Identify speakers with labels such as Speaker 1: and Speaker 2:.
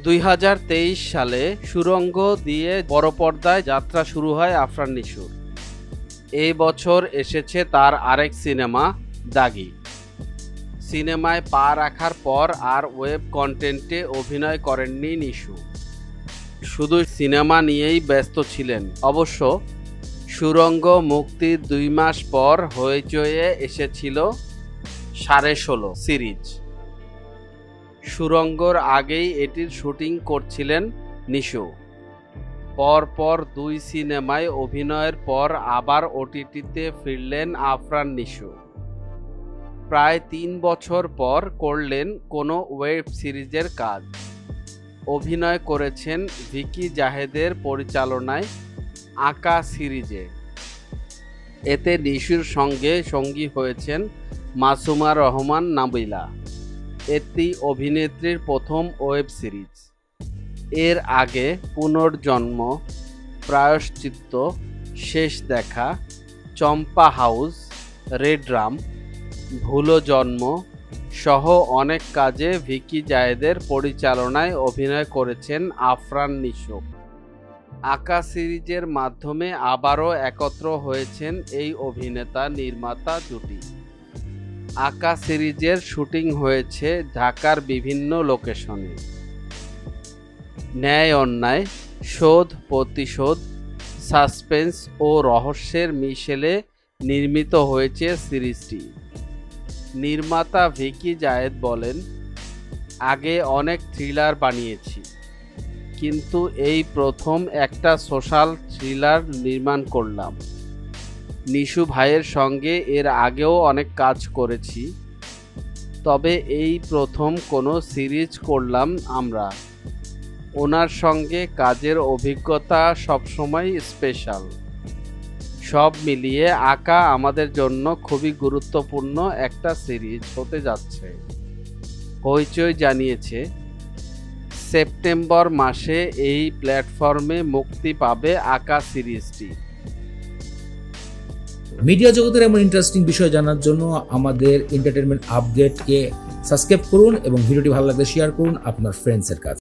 Speaker 1: 2023 সালে সুড়ঙ্গ দিয়ে বড় পর্দায় যাত্রা শুরু হয় আফরান নিশোর। এই বছর এসেছে তার আরেক সিনেমা দাগি। সিনেমায় পা রাখার পর আর ওয়েব কন্টেন্টে অভিনয় করেননি নিশো, শুধু সিনেমা নিয়েই ব্যস্ত ছিলেন। অবশ্য সুড়ঙ্গ মুক্তির 2 মাস পর হইচইয়ে এসেছিল 16.5 সিরিজ। সুড়ঙ্গর আগেই এটির শুটিং করছিলেন নিশো। পরপর 2 সিনেমায় অভিনয়ের পর আবার ওটিটিতে ফিরলেন আফরান নিশো। প্রায় 3 বছর পর করলেন কোনো ওয়েব সিরিজের কাজ। অভিনয় করেছেন ভিকি জাহেদের পরিচালনায় আঁকা সিরিজে। এতে নিশোর সঙ্গে সঙ্গী হয়েছেন মাসুমা রহমান নাবিলা। এটি অভিনেত্রীর প্রথম ওয়েব সিরিজ। এর আগে পুনর্জন্ম, প্রায়শ্চিত্ত, শেষ দেখা, চম্পা হাউস, রেড রাম, ভুলো জন্ম সহ অনেক কাজে ভিকি জাহেদের পরিচালনায় অভিনয় করেছেন আফরান নিশো। আঁকা সিরিজের মাধ্যমে আবারও একত্র হয়েছেন এই অভিনেতা নির্মাতা জুটি। আঁকা সিরিজের শুটিং হয়েছে ঢাকার বিভিন্ন লোকেশনে। ন্যায় অন্যায়, শোধ প্রতিশোধ, সাসপেন্স ও রহস্যের মিশেলে নির্মিত হয়েছে সিরিজটি। নির্মাতা ভিকি জাহেদ বলেন, আগে অনেক থ্রিলার বানিয়েছি, কিন্তু এই প্রথম একটা সোশ্যাল থ্রিলার নির্মাণ করলাম। নিশো ভাইয়ের সঙ্গে এর আগেও অনেক কাজ করেছি, তবে এই প্রথম কোনো সিরিজ করলাম আমরা। ওনার সঙ্গে কাজের অভিজ্ঞতা সবসময় স্পেশাল। সব মিলিয়ে আঁকা আমাদের জন্য খুবই গুরুত্বপূর্ণ একটা সিরিজ হতে যাচ্ছে। হইচই জানিয়েছে, সেপ্টেম্বর মাসে এই প্ল্যাটফর্মে মুক্তি পাবে আঁকা সিরিজটি।
Speaker 2: মিডিয়া জগতের এমন ইন্টারেস্টিং বিষয় জানার জন্য আমাদের এন্টারটেনমেন্ট আপডেটকে সাবস্ক্রাইব করুন এবং ভিডিওটি ভালো লাগলে শেয়ার করুন আপনার ফ্রেন্ডসের কাছে।